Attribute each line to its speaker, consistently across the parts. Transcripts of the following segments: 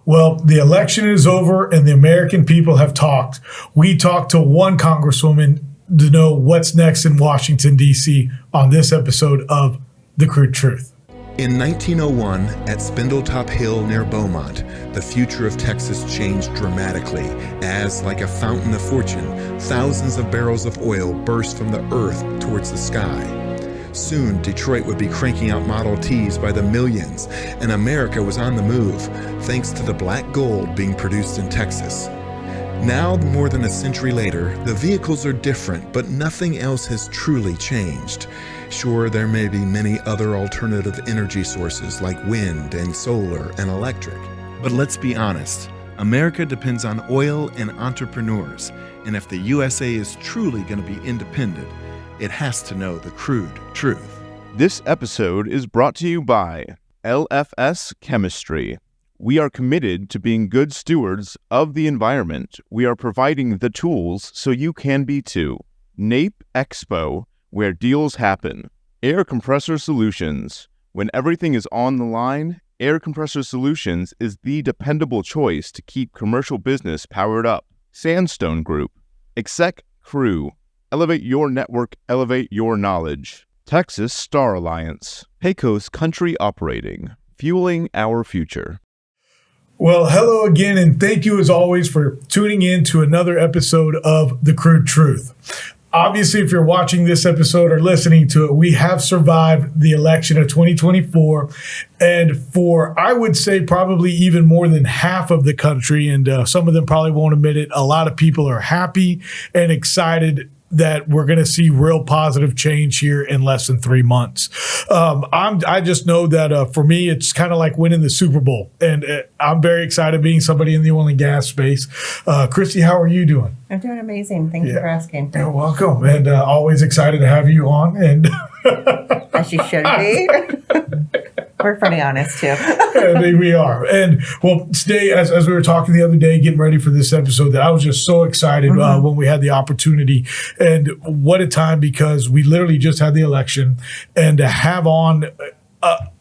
Speaker 1: Well, the election is over and the American people have talked. We talked to one congresswoman to know what's next in Washington, D.C. on this episode of The Crude Truth.
Speaker 2: In 1901, at Spindletop Hill near Beaumont, the future of Texas changed dramatically as, like a fountain of fortune, thousands of barrels of oil burst from the earth towards the sky. Soon, Detroit would be cranking out Model Ts by the millions, and America was on the move, thanks to the black gold being produced in Texas. Now, more than a century later, the vehicles are different, but nothing else has truly changed. Sure, there may be many other alternative energy sources like wind and solar and electric. But let's be honest, America depends on oil and entrepreneurs, and if the USA is truly going to be independent, it has to know the crude truth.
Speaker 3: This episode is brought to you by LFS Chemistry. We are committed to being good stewards of the environment. We are providing the tools so you can be too. NAPE Expo, where deals happen. Air Compressor Solutions. When everything is on the line, Air Compressor Solutions is the dependable choice to keep commercial business powered up. Sandstone Group. Exec Crew. Elevate your network, elevate your knowledge. Texas Star Alliance. Pecos Country Operating. Fueling our future.
Speaker 1: Well, hello again, and thank you as always for tuning in to another episode of The Crude Truth. Obviously, if you're watching this episode or listening to it, we have survived the election of 2024. And for, I would say, probably even more than half of the country, and some of them probably won't admit it, a lot of people are happy and excited that we're going to see real positive change here in less than 3 months. I just know that for me, it's kind of like winning the Super Bowl. And I'm very excited being somebody in the oil and gas space. Kristy, how are you doing?
Speaker 4: I'm doing amazing. Thank you for asking.
Speaker 1: You're welcome. And always excited to have you on. And
Speaker 4: as you should be. We're pretty honest, too.
Speaker 1: And we are. And, well, today, as we were talking the other day, getting ready for this episode, that I was just so excited when we had the opportunity. And what a time, because we literally just had the election. And to have on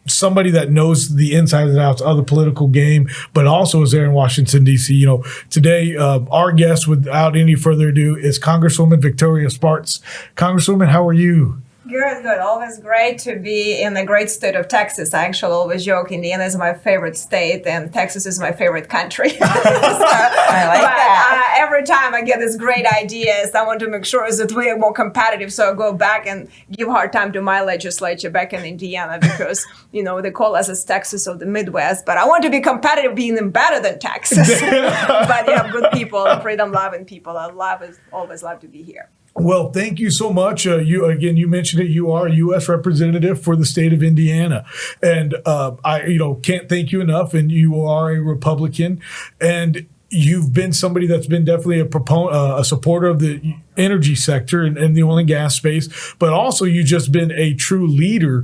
Speaker 1: somebody that knows the insides and outs of the political game, but also is there in Washington, D.C. You know, today, our guest, without any further ado, is Congresswoman Victoria Spartz. Congresswoman, how are you?
Speaker 5: Good. Always great to be in the great state of Texas. I actually always joke Indiana is my favorite state and Texas is my favorite country. I
Speaker 4: like that.
Speaker 5: Every time I get these great ideas, I want to make sure that we are more competitive. So I go back and give a hard time to my legislature back in Indiana because, you know, they call us as Texas of the Midwest. But I want to be competitive, being them better than Texas. But you have good people, freedom-loving people. Always love to be here.
Speaker 1: Well, thank you so much. You mentioned it. You are a U.S. representative for the state of Indiana, and I can't thank you enough. And you are a Republican, and you've been somebody that's been definitely a supporter of the energy sector and the oil and gas space, but also you've just been a true leader.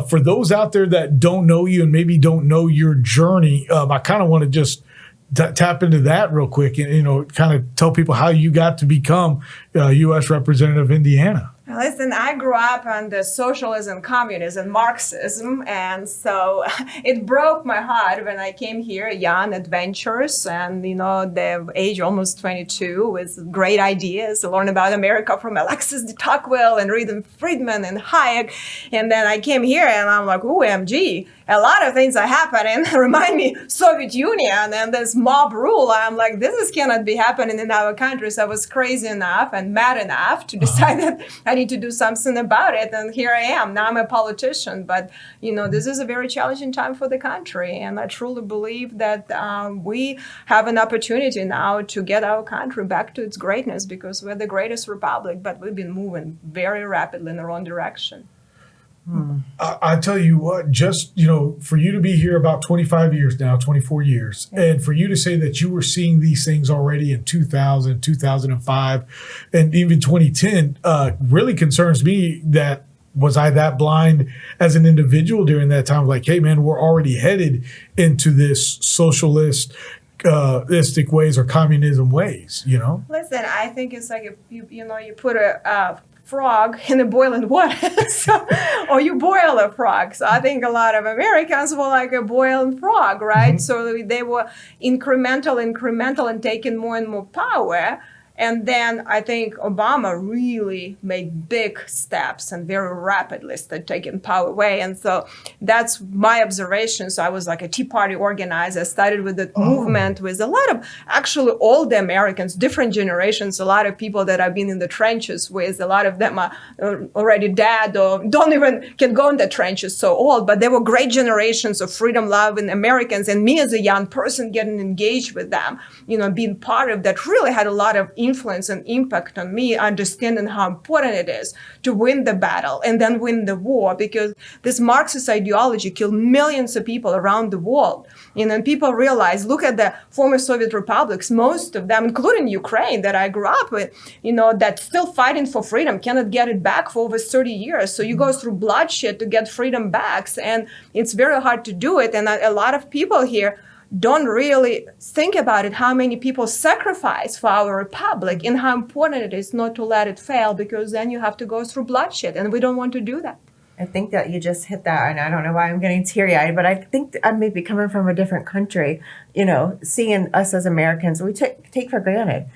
Speaker 1: For those out there that don't know you and maybe don't know your journey, I kind of want to just tap into that real quick and, kind of tell people how you got to become U.S. Representative of Indiana.
Speaker 5: Listen, I grew up under socialism, communism, Marxism, and so it broke my heart when I came here, young, adventurous, and, the age almost 22, with great ideas, to learn about America from Alexis de Tocqueville and Friedman and Hayek. And then I came here and I'm like, OMG, a lot of things are happening. Remind me, Soviet Union and this mob rule. I'm like, this cannot be happening in our country. So I was crazy enough and mad enough to decide that I need to do something about it. And here I am. Now I'm a politician. But, this is a very challenging time for the country. And I truly believe that we have an opportunity now to get our country back to its greatness, because we're the greatest republic, but we've been moving very rapidly in the wrong direction.
Speaker 1: I tell you what, just, for you to be here about 25 years now, 24 years, and for you to say that you were seeing these things already in 2000, 2005, and even 2010, really concerns me. That was I that blind as an individual during that time? Like, hey, man, we're already headed into this socialistic ways or communism ways,
Speaker 5: Listen, I think it's like if you put a frog in the boiling water, or you boil a frog. So I think a lot of Americans were like a boiling frog, right? So they were incremental, and taking more and more power. And then I think Obama really made big steps and very rapidly started taking power away. And so that's my observation. So I was like a Tea Party organizer. I started with the movement with a lot of actually older Americans, different generations, a lot of people that I've been in the trenches with. A lot of them are already dead or don't even can go in the trenches, so old. But they were great generations of freedom-loving Americans. And me as a young person getting engaged with them, being part of that really had a lot of influence and impact on me, understanding how important it is to win the battle and then win the war, because this Marxist ideology killed millions of people around the world. And people realize, look at the former Soviet republics, most of them, including Ukraine that I grew up with, that's still fighting for freedom, cannot get it back for over 30 years. So you go through bloodshed to get freedom back, and it's very hard to do it. And a lot of people here don't really think about it, how many people sacrifice for our republic and how important it is not to let it fail, because then you have to go through bloodshed, and we don't want to do that.
Speaker 4: I think that you just hit that, and I don't know why I'm getting teary-eyed, but I think I'm maybe coming from a different country, seeing us as Americans, we take for granted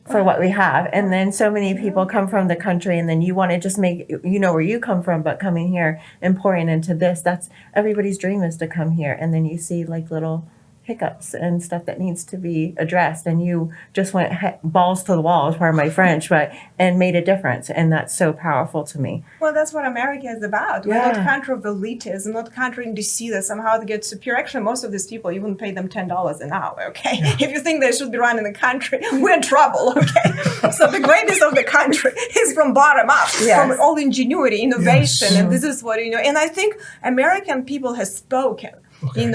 Speaker 4: for what we have. And then so many people come from the country, and then you want to just make, where you come from, but coming here and pouring into this, that's everybody's dream, is to come here. And then you see like little hiccups and stuff that needs to be addressed, and you just went balls to the wall, pardon my French, and made a difference. And that's so powerful to me.
Speaker 5: Well, that's what America is about. We're not a country of elitism, not a country in DC that somehow they get superior. Actually, most of these people, you wouldn't pay them $10 an hour, okay? If you think they should be running the country, we're in trouble, okay? So the greatness of the country is from bottom up, from all ingenuity, innovation, and this is what, and I think American people have spoken. Okay.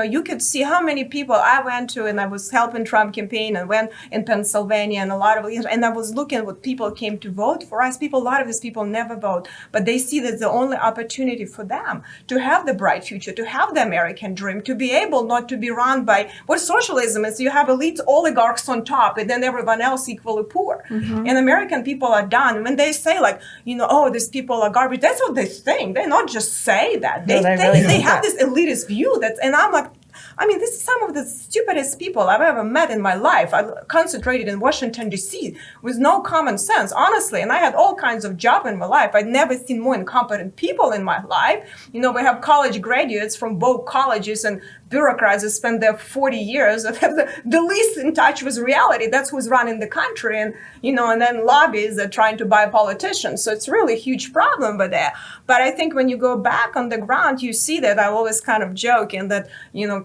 Speaker 5: You could see how many people I went to, and I was helping Trump campaign, and went in Pennsylvania, and a lot of, and I was looking at what people came to vote for us. A lot of these people never vote, but they see that the only opportunity for them to have the bright future, to have the American dream, to be able not to be run by what socialism is. You have elite oligarchs on top, and then everyone else equally poor. And American people are done. When they say these people are garbage, that's what they think. They not just say that. They have this elitist view. And I'm like, this is some of the stupidest people I've ever met in my life. I concentrated in Washington, D.C. with no common sense, honestly. And I had all kinds of jobs in my life. I'd never seen more incompetent people in my life. We have college graduates from both colleges and bureaucrats who spend their 40 years that have the least in touch with reality. That's who's running the country. And, and then lobbies that are trying to buy politicians. So it's really a huge problem with that. But I think when you go back on the ground, you see that I always kind of joke in that,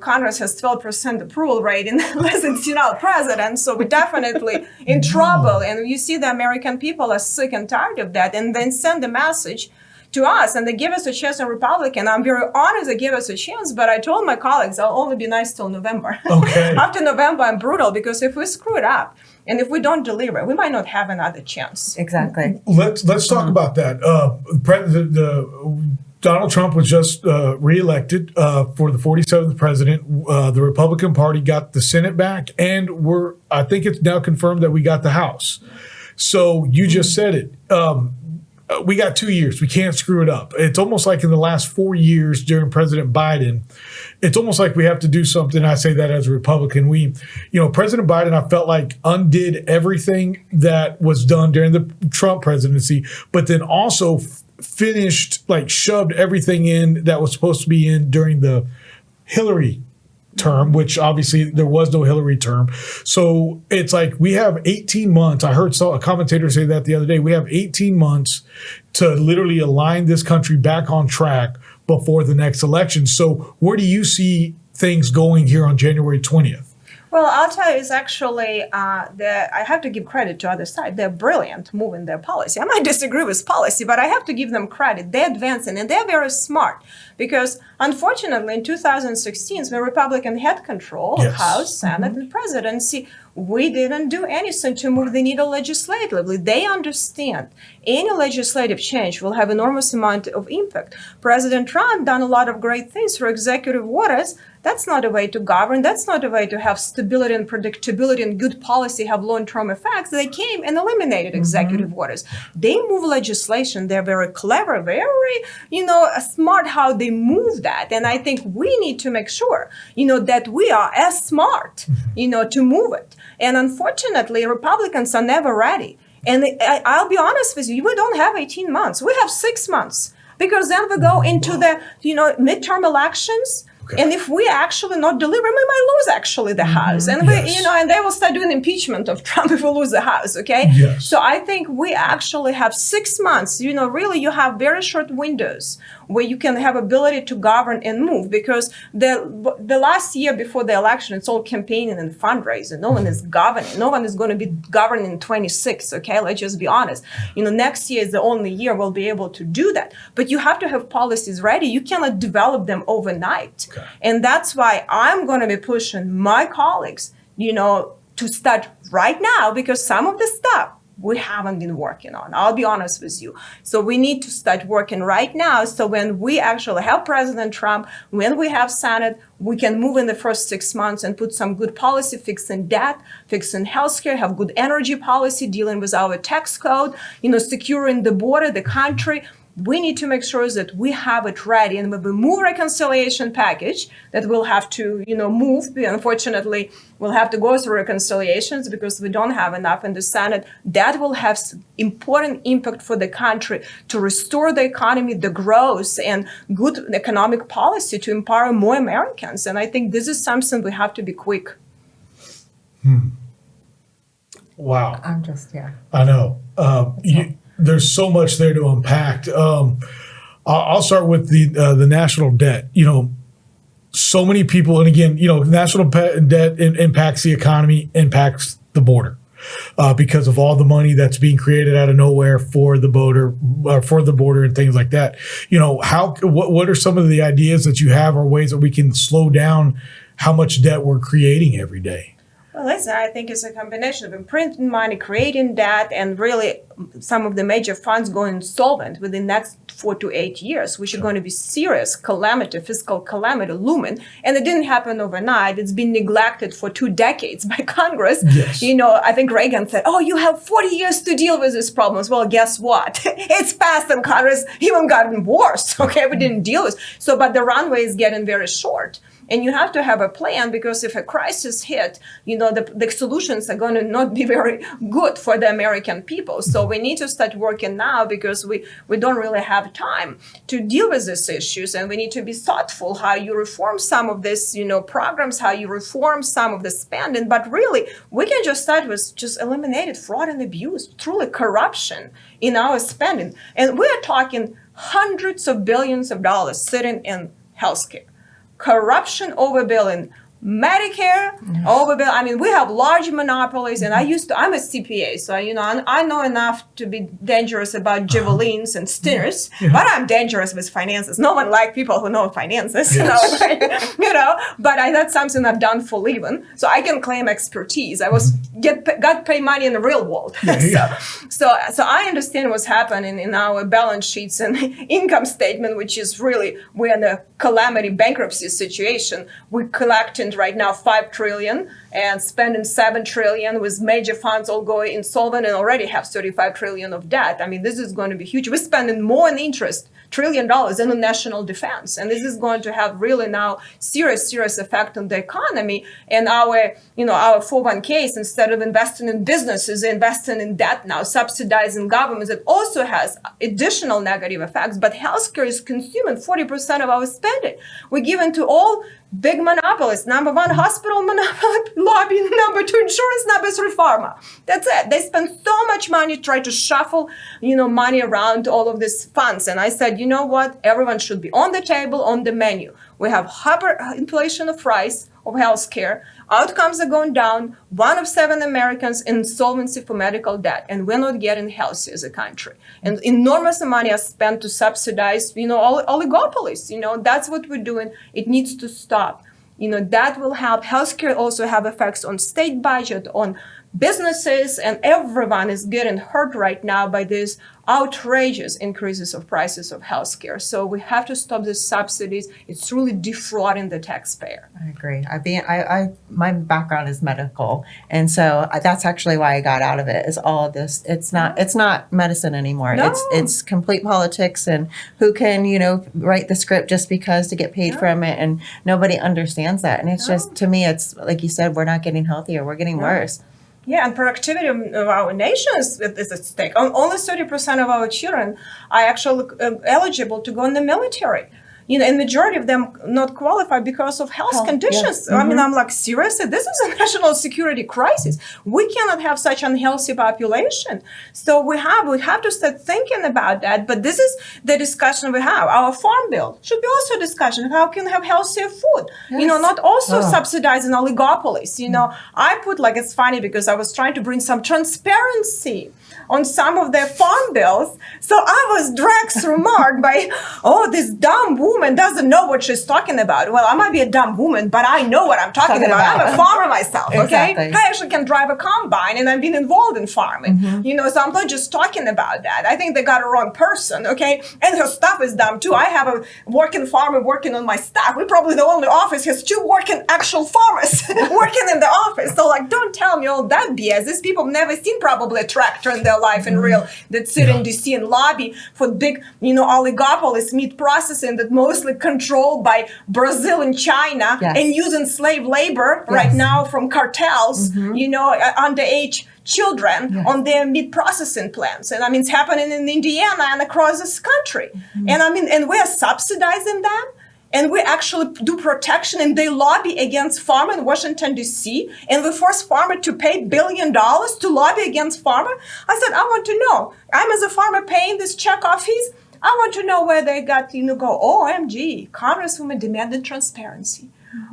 Speaker 5: Congress has 12% approval rate in less than president. So we're definitely in trouble. And you see the American people are sick and tired of that, and then send the message to us, and they give us a chance in Republican. I'm very honored they give us a chance, but I told my colleagues I'll only be nice till November. Okay. After November, I'm brutal, because if we screw it up and if we don't deliver, we might not have another chance.
Speaker 4: Exactly.
Speaker 1: Let's talk about that. Donald Trump was just reelected for the 47th president. The Republican Party got the Senate back, and I think it's now confirmed that we got the House. So you just said it. We got 2 years. We can't screw it up. It's almost like in the last 4 years during President Biden, it's almost like we have to do something. I say that as a Republican. President Biden, I felt like undid everything that was done during the Trump presidency, but then also shoved everything in that was supposed to be in during the Hillary term, which obviously there was no Hillary term. So it's like we have 18 months. I heard a commentator say that the other day. We have 18 months to literally align this country back on track before the next election. So where do you see things going here on January 20th?
Speaker 5: Well, I'll tell you, it's actually, I have to give credit to the other side. They're brilliant moving their policy. I might disagree with policy, but I have to give them credit. They're advancing, and they're very smart. Because, unfortunately, in 2016, when Republican had control of House, Senate, and presidency, we didn't do anything to move the needle legislatively. They understand any legislative change will have enormous amount of impact. President Trump done a lot of great things through executive orders. That's not a way to govern. That's not a way to have stability and predictability and good policy have long-term effects. They came and eliminated executive orders. They move legislation. They're very clever, very, smart how they move that. And I think we need to make sure, that we are as smart, to move it. And unfortunately, Republicans are never ready. And I'll be honest with you, we don't have 18 months. We have 6 months because then we go into the, midterm elections. Okay. And if we actually not deliver, we might lose actually the House. And and they will start doing impeachment of Trump if we lose the House, okay?
Speaker 1: Yes.
Speaker 5: So I think we actually have 6 months, really you have very short windows where you can have ability to govern and move, because the last year before the election, it's all campaigning and fundraising. No one is governing. No one is going to be governing in 26, okay? Let's just be honest. Next year is the only year we'll be able to do that. But you have to have policies ready. You cannot develop them overnight. Okay. And that's why I'm going to be pushing my colleagues, to start right now, because some of the stuff we haven't been working on. I'll be honest with you. So we need to start working right now. So when we actually have President Trump, when we have Senate, we can move in the first 6 months and put some good policy, fixing debt, fixing healthcare, have good energy policy, dealing with our tax code, securing the border, the country. We need to make sure that we have it ready. And when we move reconciliation package that we'll have to, move, unfortunately, we'll have to go through reconciliations because we don't have enough in the Senate. That will have important impact for the country to restore the economy, the growth, and good economic policy to empower more Americans. And I think this is something we have to be quick.
Speaker 1: Wow.
Speaker 4: I'm just,
Speaker 1: I know. There's so much there to unpack. I'll start with the national debt. So many people, and again, national debt impacts the economy, impacts the border, because of all the money that's being created out of nowhere for the border, and things like that. What are some of the ideas that you have, or ways that we can slow down how much debt we're creating every day?
Speaker 5: Well, listen, I think it's a combination of printing money, creating debt, and really some of the major funds going insolvent within the next 4 to 8 years, which are going to be serious calamity, fiscal calamity looming. And it didn't happen overnight. It's been neglected for 2 decades by Congress.
Speaker 1: Yes.
Speaker 5: I think Reagan said, you have 40 years to deal with these problems. Well, guess what? It's passed and Congress even gotten worse. Okay, we didn't deal with it. But the runway is getting very short. And you have to have a plan, because if a crisis hit, the solutions are going to not be very good for the American people. So we need to start working now, because we don't really have time to deal with these issues. And we need to be thoughtful how you reform some of this, programs, how you reform some of the spending. But really, we can just start with just eliminated fraud and abuse, truly corruption in our spending. And we're talking hundreds of billions of dollars sitting in healthcare. Corruption, overbilling, Medicare, overbill. I mean, we have large monopolies, and I'm a CPA, so I know enough to be dangerous about javelins and stingers, but I'm dangerous with finances. No one likes people who know finances,
Speaker 1: yes.
Speaker 5: But that's something I've done for a living, so I can claim expertise. I got paid money in the real world, so I understand what's happening in our balance sheets and income statement, which is really we're in a calamity bankruptcy situation. We're collecting right now $5 trillion and spending $7 trillion, with major funds all going insolvent and already have $35 trillion of debt. I mean, this is going to be huge. We're spending more in interest, $1 trillion in the national defense. And this is going to have really now serious effect on the economy. And our 401ks, instead of investing in businesses, investing in debt now, subsidizing governments. It also has additional negative effects. But healthcare is consuming 40% of our spending. We're giving to all big monopolists. Number one, hospital monopoly lobby. Number two, insurance. Number three, pharma. That's it. They spend so much money to try to shuffle, money around all of these funds. And I said, you know what? Everyone should be on the table, on the menu. We have hyperinflation of price of healthcare. Outcomes are going down. 1 of 7 Americans in insolvency for medical debt, and we're not getting healthy as a country. And enormous money are spent to subsidize, oligopolies. That's what we're doing. It needs to stop. that will help. Healthcare also have effects on state budget, on businesses, and everyone is getting hurt right now by these outrageous increases of prices of healthcare. So we have to stop the subsidies. It's really defrauding the taxpayer.
Speaker 4: I agree. My background is medical, and so that's actually why I got out of it. Is all of this? It's not medicine anymore.
Speaker 5: No.
Speaker 4: It's complete politics, and who can write the script just because to get paid from it, and nobody understands that. And it's just, to me, it's like you said, we're not getting healthier. We're getting worse.
Speaker 5: Yeah, and productivity of our nation is at stake. Only 30% of our children are actually eligible to go in the military. And majority of them not qualify because of health conditions. Yeah. I mean, I'm like, seriously, this is a national security crisis. We cannot have such unhealthy population. So we have to start thinking about that. But this is the discussion we have. Our farm bill should be also a discussion of how can we have healthier food. Yes. Not also subsidizing oligopolies. I put, it's funny because I was trying to bring some transparency on some of their farm bills. So I was dragged through mud by, this dumb woman doesn't know what she's talking about. Well, I might be a dumb woman, but I know what I'm talking about. I'm a farmer myself, okay?
Speaker 4: Exactly.
Speaker 5: I actually can drive a combine, and I've been involved in farming. So I'm not just talking about that. I think they got a wrong person, okay? And her stuff is dumb too. I have a working farmer working on my staff. We're probably the only office has 2 working actual farmers working in the office. So don't tell me all that BS. These people have never seen probably a tractor in their life in real that sit in DC and lobby for big, oligopolies, meat processing that mostly controlled by Brazil and China and using slave labor right now from cartels, underage children on their meat processing plants. And it's happening in Indiana and across this country. And we're subsidizing them. And we actually do protection, and they lobby against farmer in Washington, D.C., and we force farmer to pay $1 billion to lobby against farmer. I said, I want to know. I'm as a farmer paying this check off fees. I want to know where they got, OMG, Congresswoman demanded transparency.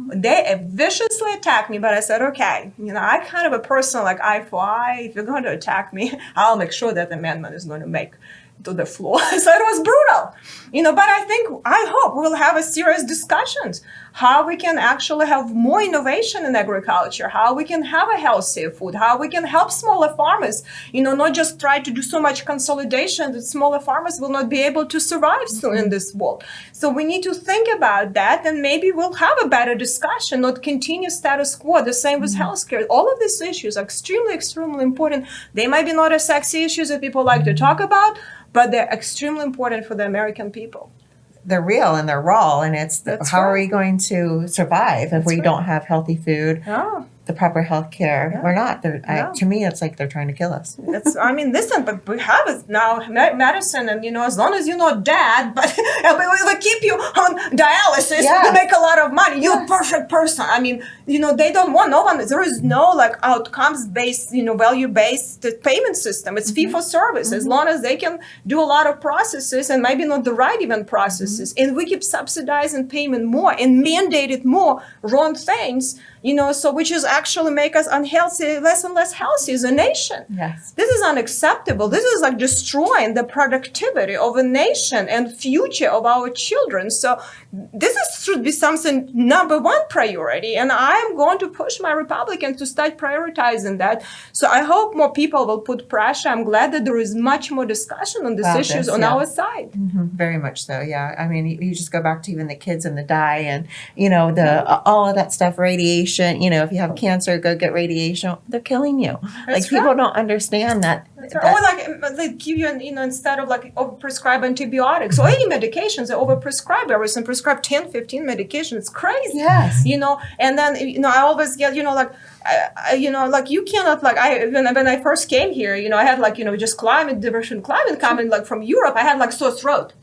Speaker 5: They viciously attacked me, but I said, okay, I kind of a person like eye for eye. If you're going to attack me, I'll make sure that amendment is going to make to the floor. So it was brutal, but I hope we'll have a serious discussions how we can actually have more innovation in agriculture, how we can have a healthier food, how we can help smaller farmers, not just try to do so much consolidation that smaller farmers will not be able to survive soon in this world. So we need to think about that, and maybe we'll have a better discussion, not continue status quo. The same with healthcare. All of these issues are extremely, extremely important. They might be not as sexy issues that people like to talk about, but they're extremely important for the American people.
Speaker 4: They're real and they're raw, and it's how are we going to survive if we don't have healthy food, the proper health care? We're not. To me, it's like they're trying to kill us.
Speaker 5: Listen, but we have it now, medicine, and as long as you're not dead, but we keep you on dialysis to make a lot of money. You're a perfect person. They don't want no one. There is no outcomes-based, value-based payment system. It's fee for service. As long as they can do a lot of processes and maybe not the right even processes, and we keep subsidizing payment more and mandated more wrong things. Which is actually make us unhealthy, less and less healthy as a nation. Yes. This is unacceptable. This is destroying the productivity of a nation and future of our children. So this should be something number one priority. And I'm going to push my Republicans to start prioritizing that. So I hope more people will put pressure. I'm glad that there is much more discussion on these issues on our side.
Speaker 4: Very much so, yeah. You just go back to even the kids in the dye and, all of that stuff, radiation. If you have cancer, go get radiation. They're killing you. People don't understand that.
Speaker 5: Or they give you, instead of overprescribe antibiotics or any medications, they overprescribe everything, prescribe 10, 15 medications. It's crazy. Yes. And then, I always get, you cannot, when I first came here, I had just climate coming from Europe. I had sore throat.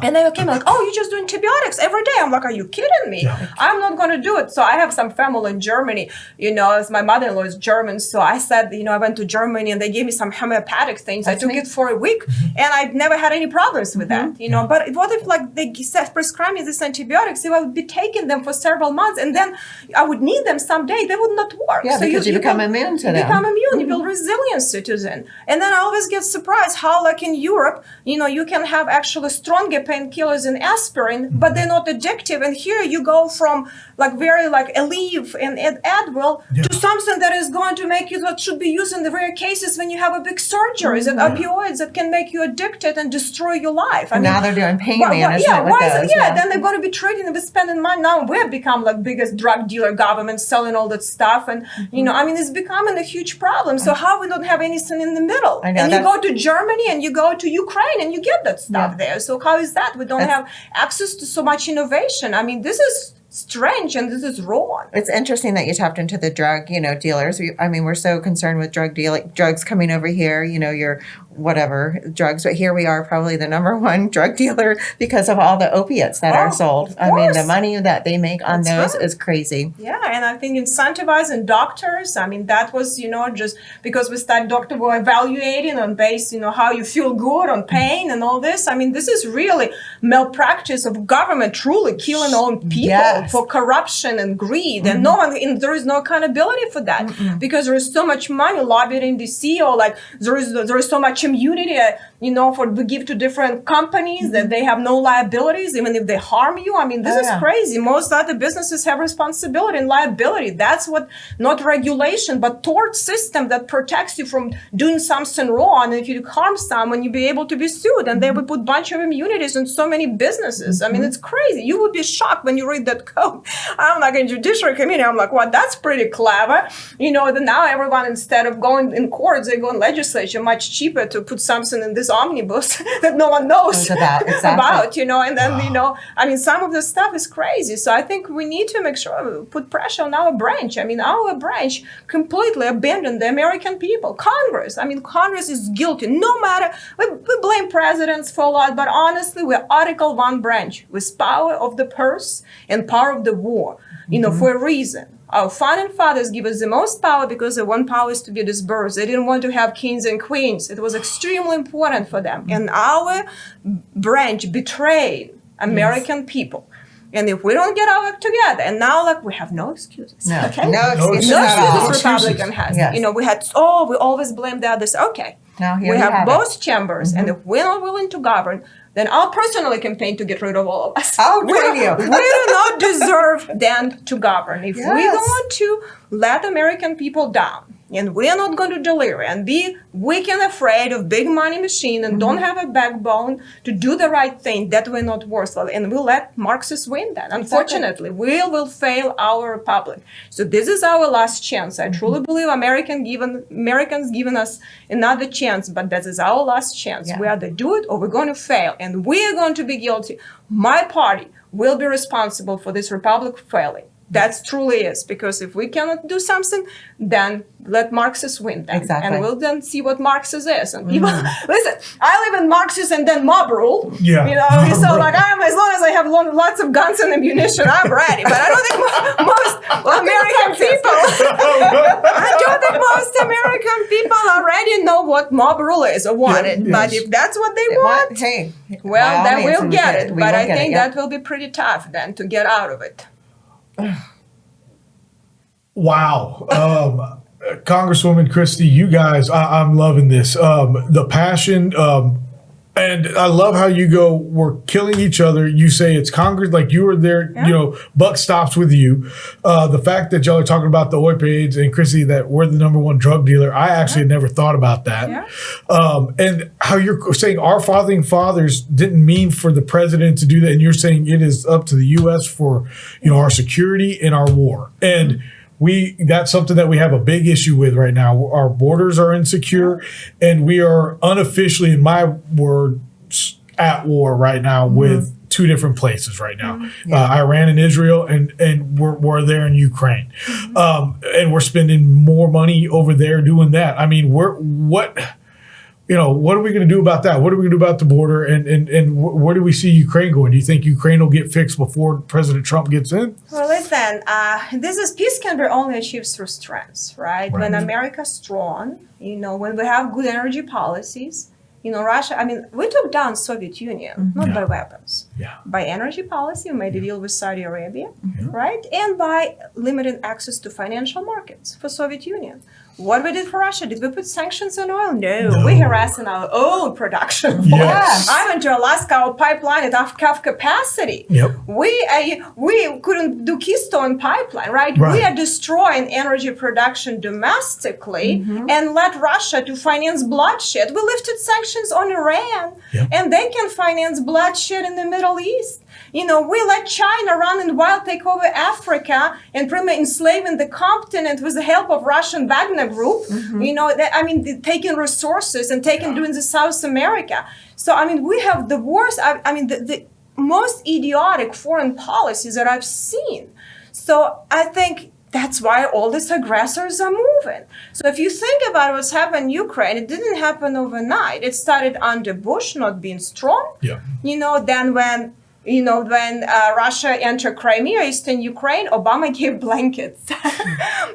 Speaker 5: And they came you're just doing antibiotics every day. I'm like, are you kidding me? Yeah. I'm not going to do it. So I have some family in Germany, as my mother-in-law is German. So I said, I went to Germany and they gave me some homeopathic things. I took it for a week and I've never had any problems with that, But what if they prescribe me these antibiotics? If I would be taking them for several months and then I would need them someday, they would not work.
Speaker 4: Yeah, so because you become immune to them.
Speaker 5: You become immune, you build resilience citizen. And then I always get surprised how in Europe, you can have actually stronger painkillers and aspirin, but they're not addictive. And here you go from like very like Aleve and Advil to something that is going to make you, that should be used in the rare cases when you have a big surgery, that opioids that can make you addicted and destroy your life.
Speaker 4: Now they're doing pain management with those.
Speaker 5: Then they're going to be trading and spending money. Now we've become like biggest drug dealer government, selling all that stuff. And, it's becoming a huge problem. So how we don't have anything in the middle?
Speaker 4: I know,
Speaker 5: and you go to Germany and you go to Ukraine and you get that stuff there. So how is that? We don't have access to so much innovation. I mean, this is strange and this is wrong.
Speaker 4: It's interesting that you tapped into the drug, dealers. We're so concerned with drugs coming over here, your whatever drugs, but here we are probably the number one drug dealer because of all the opiates that are sold. The money that they make on those is crazy.
Speaker 5: Yeah, and I think incentivizing doctors, that was, just because we started doctor were evaluating on base, how you feel good on pain and all this. This is really malpractice of government truly killing own people for corruption and greed. And there is no accountability for that because there is so much money lobbied in DC, or like there is so much immunity, we give to different companies that they have no liabilities, even if they harm you. This is crazy. Most other businesses have responsibility and liability. That's what, not regulation, but tort system that protects you from doing something wrong. And if you harm someone, you'll be able to be sued. And they would put a bunch of immunities in so many businesses. It's crazy. You would be shocked when you read that code. I'm like in judiciary committee. I'm like, well, that's pretty clever. Now everyone, instead of going in courts, they go in legislature, much cheaper to put something in this omnibus that no one knows about, and then, some of the stuff is crazy. So I think we need to make sure we put pressure on our branch. Our branch completely abandoned the American people. Congress, Congress is guilty. No matter, we blame presidents for a lot, but honestly, we're Article 1 branch with power of the purse and power of the war, for a reason. Our founding fathers give us the most power because they want powers to be dispersed. They didn't want to have kings and queens. It was extremely important for them. And our branch betrayed American people. And if we don't get our act together, and now we have no excuses.
Speaker 4: No
Speaker 5: excuses Republican has.
Speaker 4: Yes.
Speaker 5: We always blame the others. Okay.
Speaker 4: Now
Speaker 5: we have both chambers, and if we're not willing to govern, then I'll personally campaign to get rid of all of us.
Speaker 4: I'll join you.
Speaker 5: We do not deserve then to govern. If we don't want to let American people down, and we are not going to deliver and be weak and afraid of big money machine and don't have a backbone to do the right thing, that we're not worthwhile. And we'll let Marxists win that. Unfortunately, we will fail our republic. So this is our last chance. I truly believe Americans given us another chance, but this is our last chance. We either do it or we're going to fail. And we are going to be guilty. My party will be responsible for this republic failing. That truly is, because if we cannot do something, then let Marxists win.
Speaker 4: Exactly.
Speaker 5: And we'll then see what Marxist is. And people, listen, I live in Marxist and then mob rule.
Speaker 1: Yeah.
Speaker 5: So as long as I have lots of guns and ammunition, I'm ready. But I don't think most American people already know what mob rule is or want it. Yes. But if that's what they want, then we'll get it. But I think that will be pretty tough then to get out of it.
Speaker 1: Wow. Congresswoman Kristy, you guys, I'm loving this. The passion, and I love how you go, we're killing each other. You say it's Congress, like you were there, buck stops with you. The fact that y'all are talking about the opioids, and Kristy, that we're the number one drug dealer, I actually had never thought about that. Yeah. And how you're saying our founding fathers didn't mean for the president to do that, and you're saying it is up to the U.S. for, our security and our war. And that's something that we have a big issue with right now. Our borders are insecure, and we are unofficially, in my words, at war right now with two different places right now, Iran and Israel, and we're there in Ukraine, and we're spending more money over there doing that. What are we going to do about that? What are we going to do about the border? And where do we see Ukraine going? Do you think Ukraine will get fixed before President Trump gets in?
Speaker 5: Well, listen, peace can be only achieved through strength, right? When America's strong, when we have good energy policies, Russia, we took down Soviet Union, not by weapons. by energy policy. We made a deal with Saudi Arabia, right? And by limiting access to financial markets for Soviet Union. What we did for Russia? Did we put sanctions on oil? No. We harassing our oil production.
Speaker 1: Yes.
Speaker 5: I went to Alaska, our pipeline at half capacity.
Speaker 1: Yep.
Speaker 5: We couldn't do Keystone pipeline, right? We are destroying energy production domestically and let Russia to finance bloodshed. We lifted sanctions on Iran, and they can finance bloodshed in the Middle East. We let China run and wild take over Africa and pretty much enslaving the continent with the help of Russian Wagner Group. Taking resources and doing the South America. So, we have the worst, the most idiotic foreign policies that I've seen. So I think that's why all these aggressors are moving. So if you think about what's happened in Ukraine, it didn't happen overnight. It started under Bush not being strong.
Speaker 1: Yeah.
Speaker 5: Then when Russia entered Crimea, Eastern Ukraine, Obama gave blankets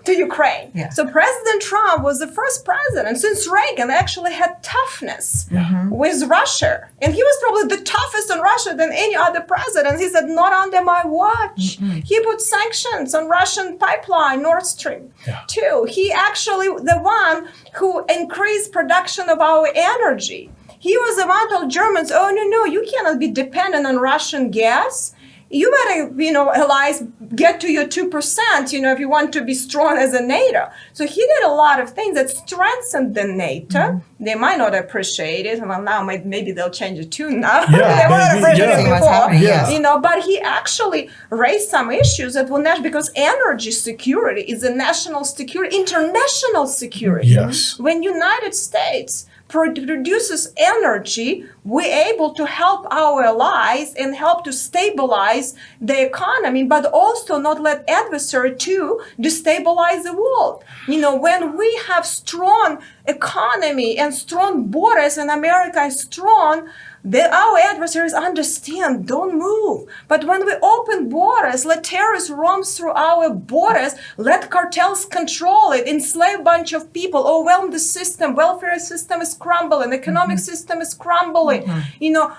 Speaker 5: to Ukraine.
Speaker 4: Yeah.
Speaker 5: So President Trump was the first president since Reagan that actually had toughness with Russia. And he was probably the toughest on Russia than any other president. He said, not under my watch. He put sanctions on Russian pipeline, Nord Stream 2. He actually the one who increased production of our energy. He was the one who told Germans, oh, no, you cannot be dependent on Russian gas. You better, allies, get to your 2%, if you want to be strong as a NATO. So he did a lot of things that strengthened the NATO. They might not appreciate it. Well, now maybe they'll change the tune now. They weren't appreciating it before. But he actually raised some issues that will because energy security is a national security, international security.
Speaker 1: Yes.
Speaker 5: When United States produces energy, we're able to help our allies and help to stabilize the economy, but also not let adversary to destabilize the world. When we have strong economy and strong borders and America is strong, our adversaries understand, don't move. But when we open borders, let terrorists roam through our borders, let cartels control it, enslave a bunch of people, overwhelm the system, welfare system is crumbling, economic system is crumbling.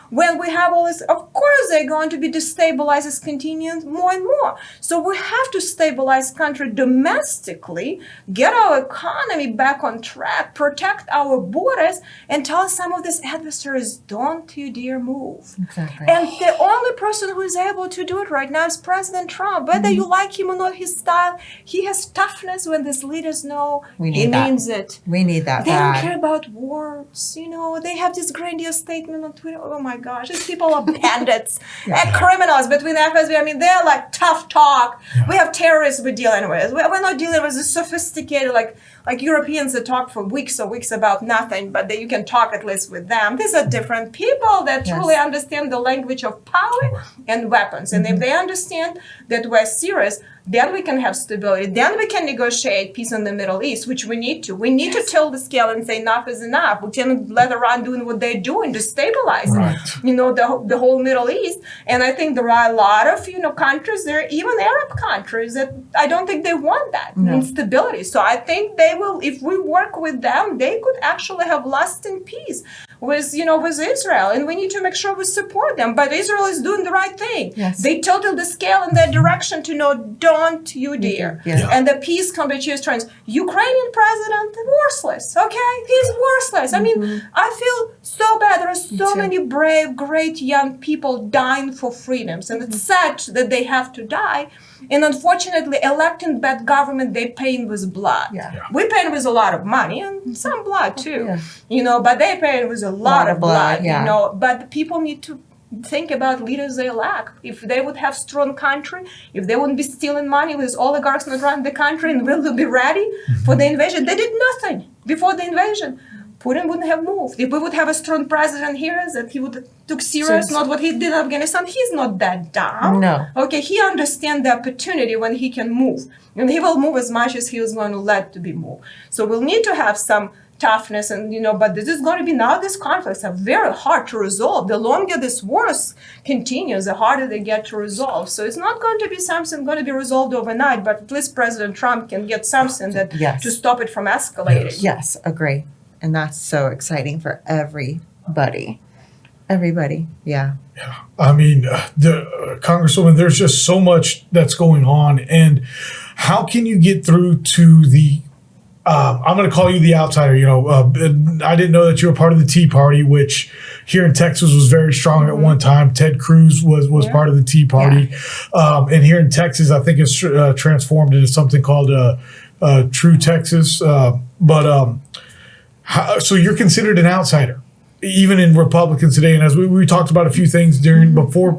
Speaker 5: When we have all this, of course they're going to be destabilized as continuing more and more. So we have to stabilize country domestically, get our economy back on track, protect our borders, and tell some of these adversaries, don't you dare move.
Speaker 4: Exactly.
Speaker 5: And the only person who is able to do it right now is President Trump. Whether you like him or not, his style, he has toughness when these leaders know he means it.
Speaker 4: We need that.
Speaker 5: They don't care about words. They have this grandiose statement on Twitter. Oh my gosh, these people are bandits and criminals between FSB. They're like tough talk. We have terrorists we're dealing with. We're not dealing with the sophisticated, like Europeans that talk for weeks about nothing, but that you can talk at least with them. These are different people that truly understand the language of power and weapons. And if they understand that we're serious, then we can have stability. Then we can negotiate peace in the Middle East, which we need to. We need to tilt the scale and say enough is enough. We cannot let Iran doing what they're doing to stabilize the whole Middle East. And I think there are a lot of countries there, even Arab countries, that I don't think they want that instability. So I think they will, if we work with them, they could actually have lasting peace with Israel, and we need to make sure we support them. But Israel is doing the right thing.
Speaker 4: Yes.
Speaker 5: They tilted the scale in their direction to don't you dare.
Speaker 4: Yes.
Speaker 5: And the peace competition trends. Ukrainian president, worthless. Okay, he's worthless. I feel so bad. There are so many brave, great young people dying for freedoms, and it's sad that they have to die. And unfortunately, electing bad government, they paying with blood. We paying with a lot of money and some blood too. But they paying with a lot of blood. But the people need to think about leaders they lack. If they would have strong country, if they wouldn't be stealing money with oligarchs not running the country and will be ready for the invasion. They did nothing before the invasion. Putin wouldn't have moved. If we would have a strong president here, that he would took serious, not what he did in Afghanistan, he's not that dumb.
Speaker 4: No.
Speaker 5: Okay, he understands the opportunity when he can move. And he will move as much as he is going to let to be moved. So we'll need to have some toughness and, but this is going to be now these conflicts are very hard to resolve. The longer this war continues, the harder they get to resolve. So it's not going to be something going to be resolved overnight, but at least President Trump can get something that to stop it from escalating.
Speaker 4: Yes, agree. And that's so exciting for everybody. Everybody. Yeah.
Speaker 1: I mean, Congresswoman, there's just so much that's going on. And how can you get through to the, I'm going to call you the outsider, I didn't know that you were part of the Tea Party, which here in Texas was very strong at one time. Ted Cruz was part of the Tea Party. And here in Texas, I think it's transformed into something called True Texas. So you're considered an outsider, even in Republicans today. And as we talked about a few things before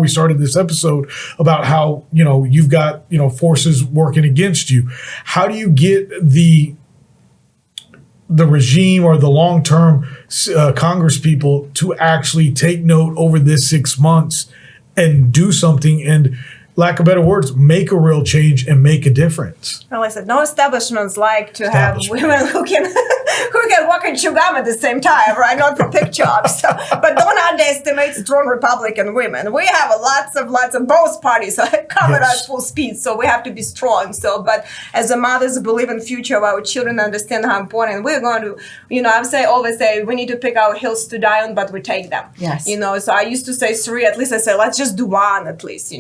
Speaker 1: we started this episode about how, you've got, forces working against you. How do you get the regime or the long-term Congress people to actually take note over this 6 months and do something and, lack of better words, make a real change and make a difference?
Speaker 5: Well, I said no establishments like to have women who can walk and chew gum at the same time, right? Not for pick jobs. But don't underestimate strong Republican women. We have lots of both parties covered at full speed, so we have to be strong. So, but as a mothers believe in the future of our children, understand how important we're going to. Always say we need to pick our hills to die on, but we take them.
Speaker 4: Yes.
Speaker 5: So I used to say 3. At least I say let's just do 1 at least.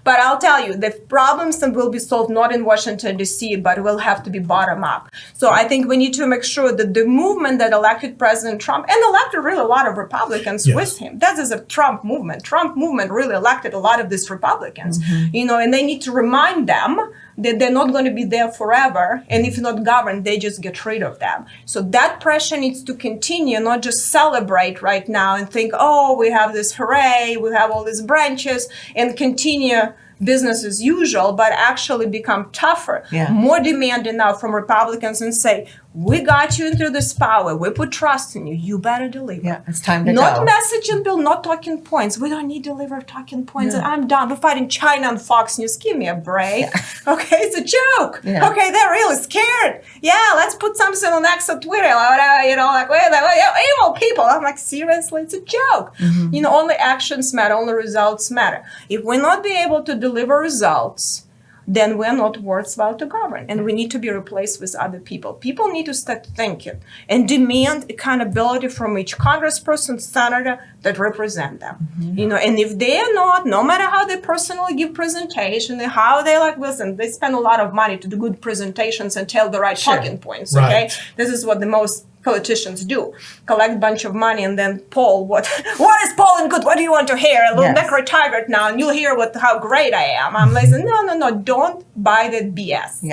Speaker 5: But I'll tell you, the problems will be solved not in Washington, D.C., but will have to be bottom up. So I think we need to make sure that the movement that elected President Trump and elected really a lot of Republicans with him, that is a Trump movement. Trump movement really elected a lot of these Republicans, and they need to remind them that they're not going to be there forever. And if not governed, they just get rid of them. So that pressure needs to continue, not just celebrate right now and think, oh, we have this hooray, we have all these branches, and continue business as usual, but actually become tougher, more demanding now from Republicans and say, we got you into this power. We put trust in you. You better deliver.
Speaker 4: Yeah, it's time to
Speaker 5: not
Speaker 4: go.
Speaker 5: messaging bill, not talking points. We don't need to deliver talking points. I'm done. We're fighting China on Fox News. Give me a break. Okay, it's a joke. Okay, they're really scared. Let's put something on X or Twitter. Evil people. I'm like, seriously, it's a joke. Only actions matter. Only results matter. If we're not be able to deliver results, then we're not worthwhile to govern. And we need to be replaced with other people. People need to start thinking and demand accountability from each congressperson, senator that represent them. And if they are not, no matter how they personally give presentation and how they listen, they spend a lot of money to do good presentations and tell the right talking points, okay? This is what the most politicians do, collect a bunch of money and then poll what is polling good, what do you want to hear? A little Necro Tiger now, and you'll hear how great I am. I'm like, no, don't buy that BS.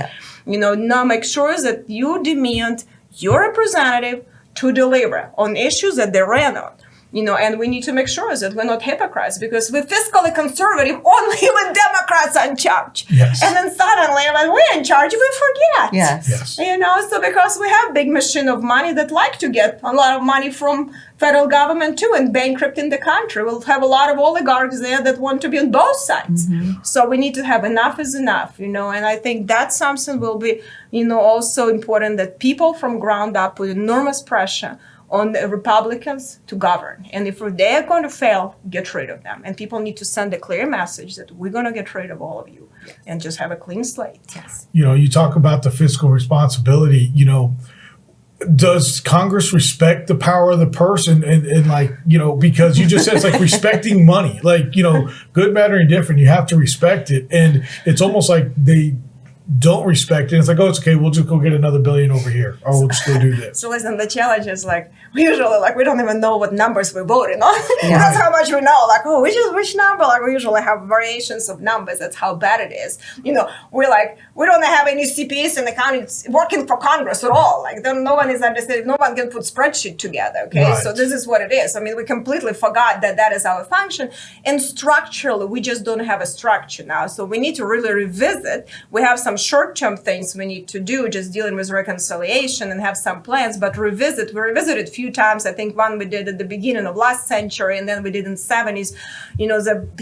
Speaker 5: Now make sure that you demand your representative to deliver on issues that they ran on. And we need to make sure that we're not hypocrites, because we're fiscally conservative only when Democrats are in charge. And then suddenly when we're in charge, we forget. So because we have big machine of money that like to get a lot of money from federal government too and bankrupting the country. We'll have a lot of oligarchs there that want to be on both sides. So we need to have enough is enough, and I think that's something will be, also important, that people from ground up put enormous pressure on the Republicans to govern. And if they are going to fail, get rid of them. And people need to send a clear message that we're going to get rid of all of you and just have a clean slate.
Speaker 1: You talk about the fiscal responsibility, does Congress respect the power of the person? And because you just said it's like respecting money, good, bad, or indifferent, you have to respect it. And it's almost like they don't respect it. It's like, oh, it's okay, we'll just go get another $1 billion over here, or we'll just go do this.
Speaker 5: So listen, the challenge is we usually we don't even know what numbers we're voting on. That's how much we know. Which number? We usually have variations of numbers. That's how bad it is. We don't have any CPAs in the county working for Congress at all. No one is understanding. No one can put spreadsheet together. Okay, so this is what it is. We completely forgot that is our function. And structurally, we just don't have a structure now. So we need to really revisit. We have some short-term things we need to do, just dealing with reconciliation and have some plans, but revisit. We revisited a few times. I think one we did at the beginning of last century, and then we did in the 70s,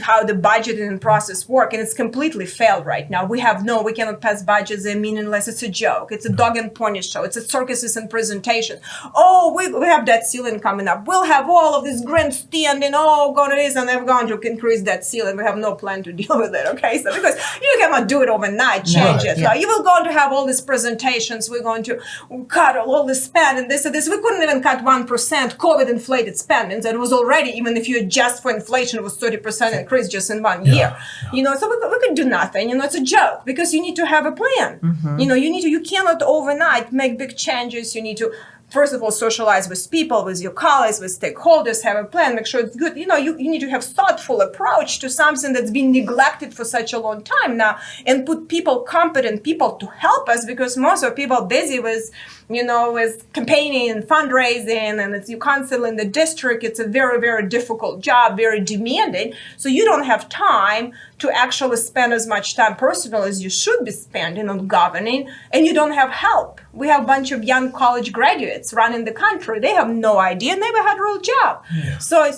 Speaker 5: how the budgeting process work, and it's completely failed right now. We cannot pass budgets. They're meaningless. It's a joke. It's a dog and pony show. It's a circuses and presentation. Oh, we have debt ceiling coming up. We'll have all of this grandstanding, go to this, and they're going to increase that ceiling. We have no plan to deal with it, okay? So because you cannot do it overnight, change budget. Like, you will going to have all these presentations. We're going to cut all the spend and this and this. We couldn't even cut 1%. COVID inflated spending. That was already, even if you adjust for inflation, it was 30% increase just in 1 year. You know, so we could do nothing. You know, it's a joke because you need to have a plan. You know, you cannot overnight make big changes. You need to, first of all, socialize with people, with your colleagues, with stakeholders, have a plan, make sure it's good. You know, you need to have thoughtful approach to something that's been neglected for such a long time now, and put people, competent people, to help us, because most of people busy with, you know, with campaigning and fundraising, and it's you constantly in the district. It's a very, very difficult job, very demanding. So you don't have time to actually spend as much time personal as you should be spending on governing, and you don't have help. We have a bunch of young college graduates running the country. They have no idea, never had a real job. So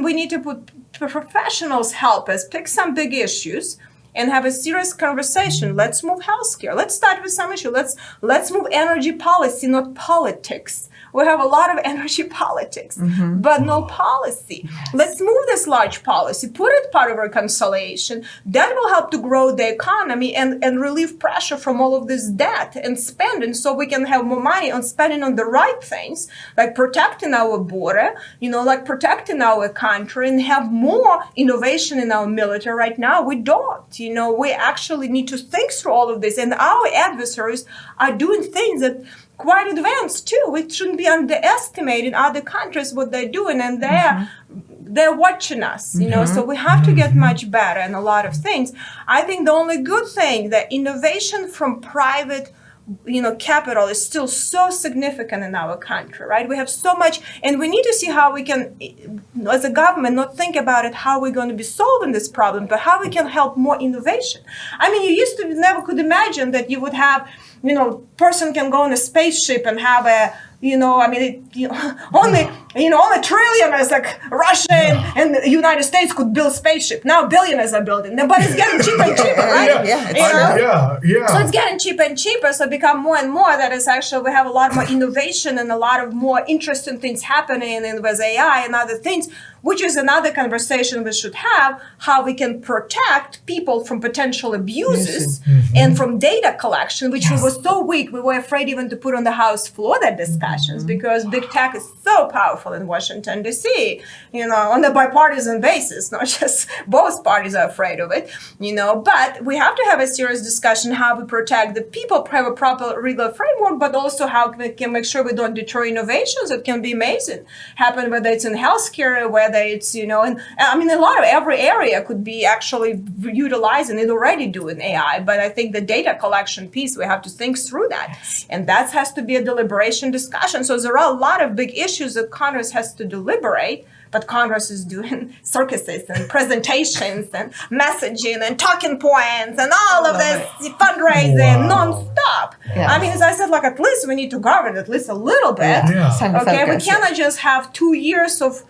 Speaker 5: we need to put professionals help us pick some big issues and have a serious conversation. Let's move healthcare. Let's start with some issue. Let's move energy policy, not politics. We have a lot of energy politics, but no policy. Let's move this large policy, put it part of reconciliation. That will help to grow the economy and relieve pressure from all of this debt and spending, so we can have more money on spending on the right things, like protecting our border, you know, like protecting our country, and have more innovation in our military. Right now, we don't. You know, we actually need to think through all of this, and our adversaries are doing things that quite advanced too. We shouldn't be underestimating other countries, what they're doing, and they're watching us, you know, so we have to get much better in a lot of things. I think the only good thing, that innovation from private, you know, capital is still so significant in our country, right? We have so much, and we need to see how we can, as a government, not think about it, how we're going to be solving this problem, but how we can help more innovation. I mean, you used to never could imagine that you would have, you know, person can go on a spaceship and have a, you know, I mean, only trillionaires like Russia and the United States could build spaceship. Now billionaires are building them, but it's getting cheaper and cheaper, right? So it's getting cheaper and cheaper. So it become more and more that is actually, we have a lot more innovation and a lot of more interesting things happening, and with AI and other things, which is another conversation we should have, how we can protect people from potential abuses and from data collection, which we were so weak. We were afraid even to put on the House floor that discussions, because big tech is so powerful in Washington, D.C., you know, on a bipartisan basis, not just both parties are afraid of it, you know, but we have to have a serious discussion how we protect the people, have a proper legal framework, but also how we can make sure we don't deter innovations that can be amazing, happen whether it's in healthcare, whether it's, you know, and I mean, a lot of every area could be actually utilizing it already doing AI, but I think the data collection piece, we have to think through that. And that has to be a deliberation discussion. So there are a lot of big issues that Congress has to deliberate, but Congress is doing circuses and presentations and messaging and talking points and all of this fundraising nonstop. I mean, as I said, like, at least we need to govern at least a little bit. Okay, we cannot just have 2 years of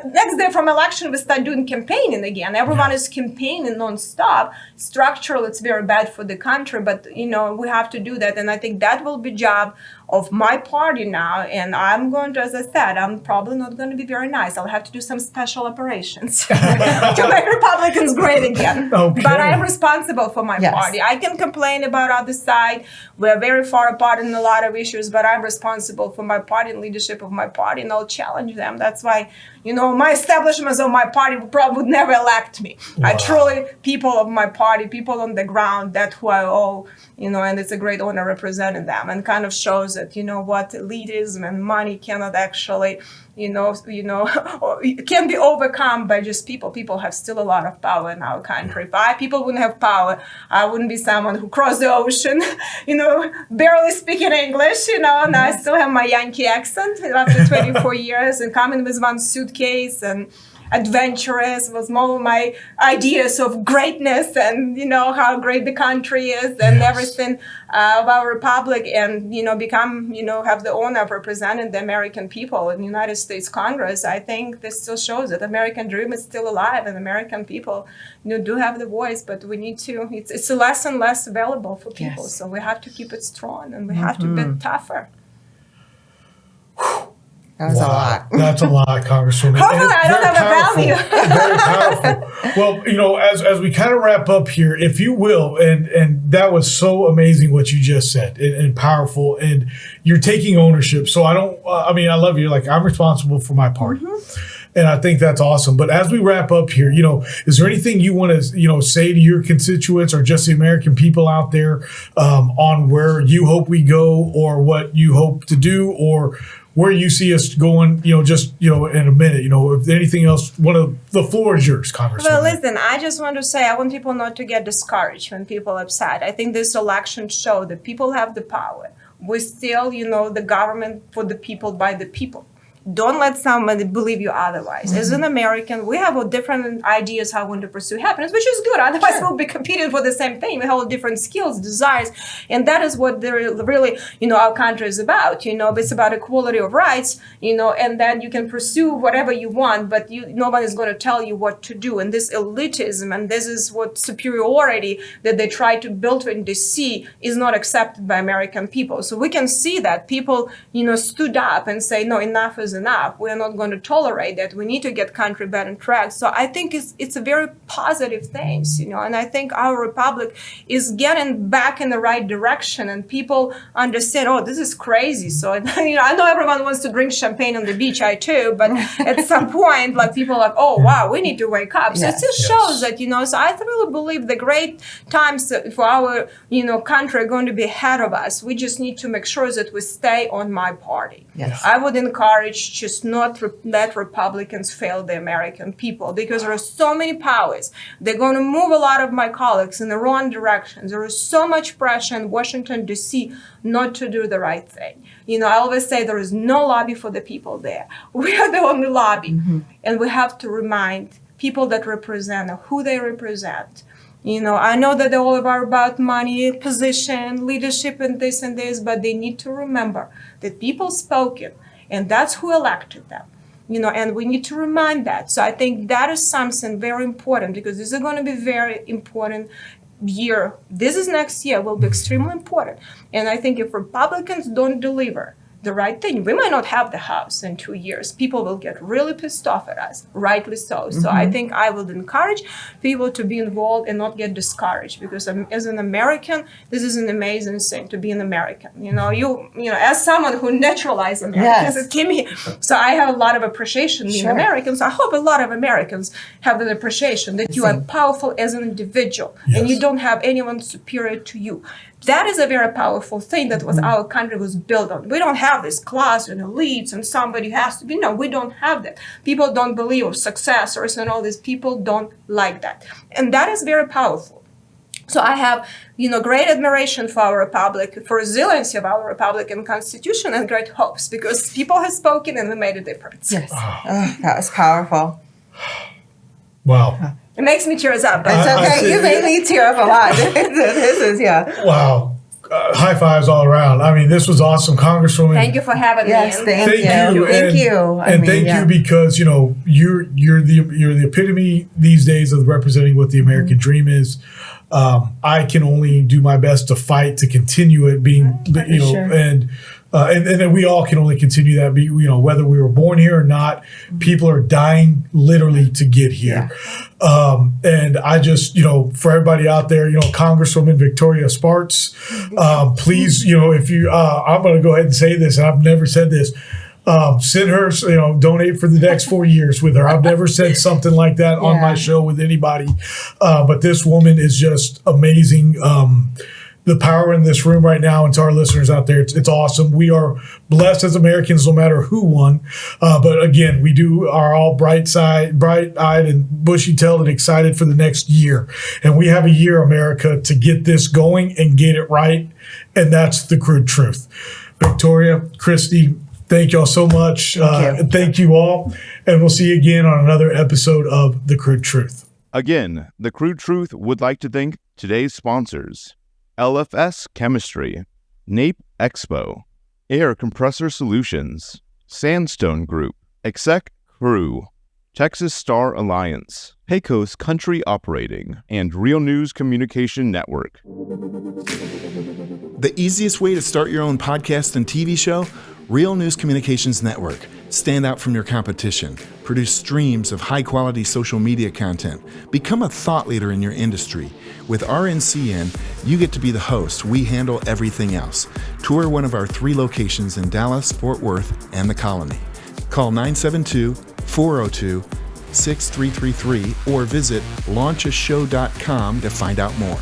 Speaker 5: next day from election, we start doing campaigning again. Everyone is campaigning nonstop. Structurally, it's very bad for the country, but, you know, we have to do that. And I think that will be job of my party now. And I'm going to, as I said, I'm probably not going to be very nice. I'll have to do some special operations to make Republicans great again. But I'm responsible for my party. I can complain about other side. We're very far apart in a lot of issues, but I'm responsible for my party and leadership of my party, and I'll challenge them. That's why, you know, my establishments of my party probably would never elect me. I truly, people of my party, people on the ground, that's who I owe, you know, and it's a great honor representing them, and kind of shows that, you know what, elitism and money cannot actually, you know, can be overcome by just people. People have still a lot of power in our country. If people wouldn't have power, I wouldn't be someone who crossed the ocean, you know, barely speaking English, you know, and I still have my Yankee accent after 24 years, and coming with one suitcase and adventurous was more of my ideas of greatness and, you know, how great the country is and everything of our republic, and, you know, become, you know, have the honor of representing the American people in the United States Congress. I think this still shows that American dream is still alive, and American people, you know, do have the voice, but we need to, it's less and less available for people. So we have to keep it strong, and we have to be tougher.
Speaker 4: That was a lot.
Speaker 1: That's a lot, Congresswoman.
Speaker 5: Hopefully I don't have a value.
Speaker 1: Very powerful. Well, you know, as we kind of wrap up here, if you will, and that was so amazing what you just said, and powerful, and you're taking ownership. So I love you. Like, I'm responsible for my part. And I think that's awesome. But as we wrap up here, you know, is there anything you want to, you know, say to your constituents or just the American people out there on where you hope we go, or what you hope to do, or where you see us going, you know, just, you know, in a minute, you know, if anything else, the floor is yours, Congresswoman.
Speaker 5: Well, listen, I just want to say, I want people not to get discouraged when people are upset. I think this election showed that people have the power. We're still, you know, the government for the people, by the people. Don't let somebody believe you otherwise. As an American, we have different ideas how we want to pursue happiness, which is good. Otherwise, we'll be competing for the same thing. We have all different skills, desires, and that is what really, you know, our country is about. You know, it's about equality of rights. You know, and then you can pursue whatever you want, but nobody is going to tell you what to do. And this elitism, and this is what superiority that they try to build in DC is not accepted by American people. So we can see that people, you know, stood up and say, no, enough is enough. We are not going to tolerate that. We need to get country back on track. So I think it's a very positive thing, you know, and I think our republic is getting back in the right direction, and people understand, oh, this is crazy. So, you know, I know everyone wants to drink champagne on the beach, I too, but at some point, like, people are like, oh, wow, we need to wake up. So it just shows that, you know, so I really believe the great times for our, you know, country are going to be ahead of us. We just need to make sure that we stay on my party.
Speaker 4: Yes.
Speaker 5: I would encourage just not let Republicans fail the American people, because there are so many powers. They're going to move a lot of my colleagues in the wrong direction. There is so much pressure in Washington, D.C. not to do the right thing. You know, I always say there is no lobby for the people there. We are the only lobby. And we have to remind people that represent who they represent. You know, I know that they all are about money, position, leadership, and this, but they need to remember that people spoken, and that's who elected them. You know, and we need to remind that. So I think that is something very important, because this is going to be very important year. This is next year will be extremely important. And I think if Republicans don't deliver the right thing, we might not have the House in 2 years. People will get really pissed off at us, rightly so. So I think I would encourage people to be involved and not get discouraged, because as an American, this is an amazing thing to be an American. You know, as someone who naturalized Americans, it came here. So I have a lot of appreciation being Americans. I hope a lot of Americans have that appreciation, that you are powerful as an individual and you don't have anyone superior to you. That is a very powerful thing that was our country was built on. We don't have this class and elites and somebody has to be. No, we don't have that. People don't believe of successors and all these. People don't like that. And that is very powerful. So I have, you know, great admiration for our republic, for resiliency of our Republican Constitution, and great hopes, because people have spoken and we made a difference.
Speaker 4: Yes. Oh, that was powerful.
Speaker 1: Wow.
Speaker 5: It makes me tears up.
Speaker 4: It's okay. You made me tear up a lot. This is,
Speaker 1: Wow. High fives all around. I mean, this was awesome, Congresswoman.
Speaker 5: Thank you for having me.
Speaker 4: Thank you.
Speaker 1: Thank you, because, you know, you're the epitome these days of representing what the American dream is. I can only do my best to fight to continue it being, you know, and then we all can only continue that. You know, whether we were born here or not, people are dying literally to get here. And I just, you know, for everybody out there, you know, Congresswoman Victoria Spartz, please, you know, if you, I'm going to go ahead and say this, and I've never said this. Send her, you know, donate for the next 4 years with her. I've never said something like that on my show with anybody. But this woman is just amazing. The power in this room right now, and to our listeners out there, it's awesome. We are blessed as Americans, no matter who won. But again, we are all bright-eyed and bushy-tailed and excited for the next year. And we have a year, America, to get this going and get it right. And that's the crude truth. Victoria, Kristy, thank y'all so much. Thank you all. And we'll see you again on another episode of The Crude Truth.
Speaker 3: Again, The Crude Truth would like to thank today's sponsors: LFS Chemistry, NAPE Expo, Air Compressor Solutions, Sandstone Group, Exec Crew, Texas Star Alliance, Pecos Country Operating, and Real News Communication Network.
Speaker 2: The easiest way to start your own podcast and TV show? Real News Communications Network. Stand out from your competition. Produce streams of high-quality social media content. Become a thought leader in your industry. With RNCN, you get to be the host. We handle everything else. Tour one of our 3 locations in Dallas, Fort Worth, and the Colony. Call 972-402-6333 or visit launchashow.com to find out more.